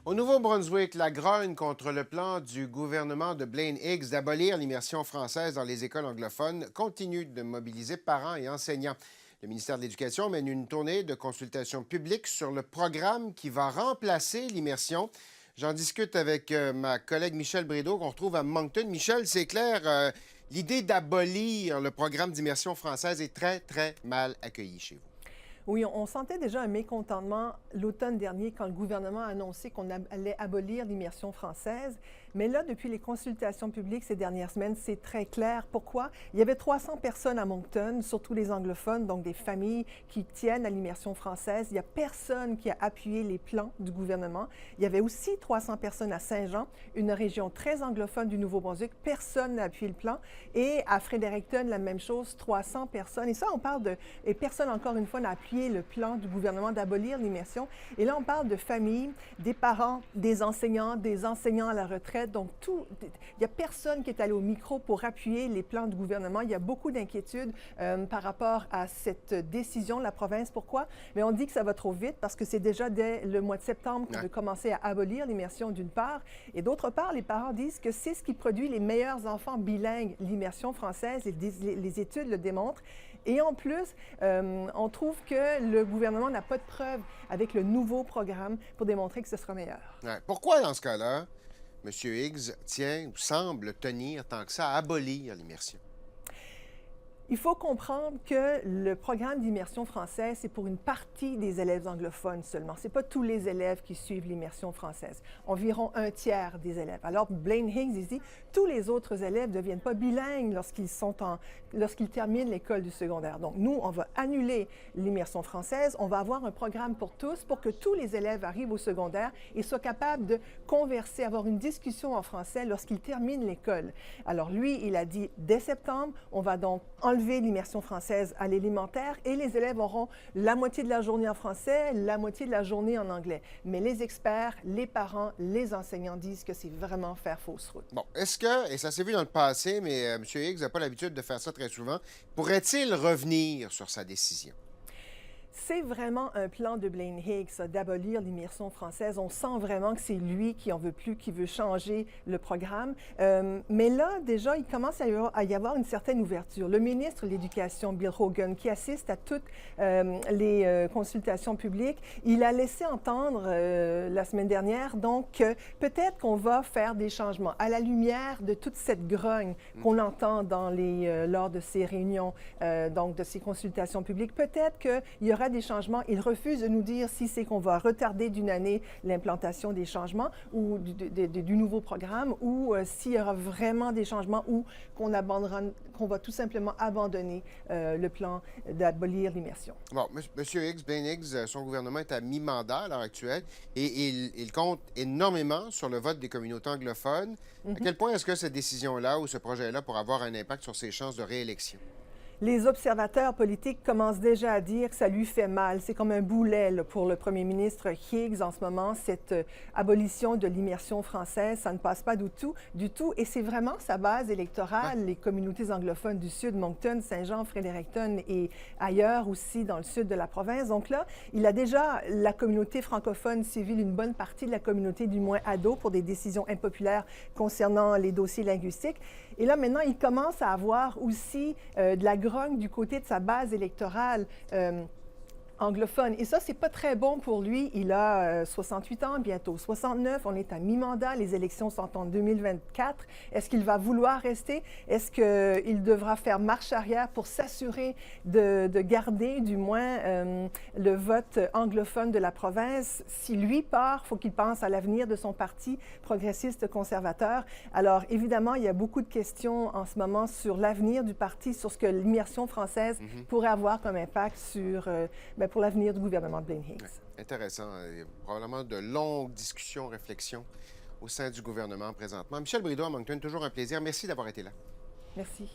Au Nouveau-Brunswick, la grogne contre le plan du gouvernement de Blaine Higgs d'abolir l'immersion française dans les écoles anglophones continue de mobiliser parents et enseignants. Le ministère de l'Éducation mène une tournée de consultation publique sur le programme qui va remplacer l'immersion. J'en discute avec ma collègue Michel Brideau, qu'on retrouve à Moncton. Michel, c'est clair, l'idée d'abolir le programme d'immersion française est très, très mal accueillie chez vous. Oui, on sentait déjà un mécontentement l'automne dernier quand le gouvernement a annoncé qu'on allait abolir l'immersion française. Mais là, depuis les consultations publiques ces dernières semaines, c'est très clair. Pourquoi? Il y avait 300 personnes à Moncton, surtout les anglophones, donc des familles qui tiennent à l'immersion française. Il n'y a personne qui a appuyé les plans du gouvernement. Il y avait aussi 300 personnes à Saint-Jean, une région très anglophone du Nouveau-Brunswick. Personne n'a appuyé le plan. Et à Fredericton, la même chose, 300 personnes. Et ça, on parle de... Et personne, encore une fois, n'a appuyé le plan du gouvernement d'abolir l'immersion. Et là, on parle de familles, des parents, des enseignants à la retraite. Donc, il n'y a personne qui est allé au micro pour appuyer les plans du gouvernement. Il y a beaucoup d'inquiétudes par rapport à cette décision de la province. Pourquoi? Mais on dit que ça va trop vite parce que c'est déjà dès le mois de septembre qu'on veut commencer à abolir l'immersion d'une part. Et d'autre part, les parents disent que c'est ce qui produit les meilleurs enfants bilingues, l'immersion française. Les études le démontrent. Et en plus, on trouve que le gouvernement n'a pas de preuves avec le nouveau programme pour démontrer que ce sera meilleur. Ouais. Pourquoi, dans ce cas-là, M. Higgs tient ou semble tenir tant que ça à abolir l'immersion? Il faut comprendre que le programme d'immersion française, c'est pour une partie des élèves anglophones seulement. Ce n'est pas tous les élèves qui suivent l'immersion française. Environ un tiers des élèves. Alors, Blaine Higgs, il dit, tous les autres élèves ne deviennent pas bilingues lorsqu'ils terminent l'école du secondaire. Donc, nous, on va annuler l'immersion française. On va avoir un programme pour tous, pour que tous les élèves arrivent au secondaire et soient capables de converser, avoir une discussion en français lorsqu'ils terminent l'école. Alors, lui, il a dit, dès septembre, on va donc enlever l'immersion française à l'élémentaire et les élèves auront la moitié de la journée en français, la moitié de la journée en anglais. Mais les experts, les parents, les enseignants disent que c'est vraiment faire fausse route. Bon, est-ce que, et ça s'est vu dans le passé, mais M. Higgs n'a pas l'habitude de faire ça très souvent, pourrait-il revenir sur sa décision? C'est vraiment un plan de Blaine Higgs, ça, d'abolir l'immersion française. On sent vraiment que c'est lui qui en veut plus, qui veut changer le programme. Mais là, déjà, il commence à y avoir une certaine ouverture. Le ministre de l'Éducation, Bill Hogan, qui assiste à toutes les consultations publiques, il a laissé entendre la semaine dernière, donc, peut-être qu'on va faire des changements. À la lumière de toute cette grogne qu'on entend lors de ces réunions, donc de ces consultations publiques, peut-être qu'il y aura des changements. Il refuse de nous dire si c'est qu'on va retarder d'une année l'implantation des changements ou du nouveau programme ou s'il y aura vraiment des changements ou qu'on va tout simplement abandonner le plan d'abolir l'immersion. Bon, M. Higgs, Blaine Higgs, son gouvernement est à mi-mandat à l'heure actuelle et il compte énormément sur le vote des communautés anglophones. À quel point est-ce que cette décision-là ou ce projet-là pourra avoir un impact sur ses chances de réélection? Les observateurs politiques commencent déjà à dire que ça lui fait mal. C'est comme un boulet là, pour le premier ministre Higgs en ce moment. Cette abolition de l'immersion française, ça ne passe pas du tout. Et c'est vraiment sa base électorale, les communautés anglophones du Sud, Moncton, Saint-Jean, Fredericton et ailleurs aussi dans le sud de la province. Donc là, il a déjà la communauté francophone civile, une bonne partie de la communauté du moins ado pour des décisions impopulaires concernant les dossiers linguistiques. Et là, maintenant, il commence à avoir aussi de la grogne du côté de sa base électorale anglophone. Et ça, c'est pas très bon pour lui. Il a 68 ans, bientôt 69. On est à mi-mandat. Les élections sont en 2024. Est-ce qu'il va vouloir rester? Est-ce qu'il devra faire marche arrière pour s'assurer de garder, du moins, le vote anglophone de la province? Si lui part, il faut qu'il pense à l'avenir de son parti progressiste conservateur. Alors, évidemment, il y a beaucoup de questions en ce moment sur l'avenir du parti, sur ce que l'immersion française pourrait avoir comme impact pour l'avenir du gouvernement de Blaine Higgs. Ouais, intéressant. Il y a probablement de longues discussions, réflexions au sein du gouvernement présentement. Michel Brideau à Moncton, toujours un plaisir. Merci d'avoir été là. Merci.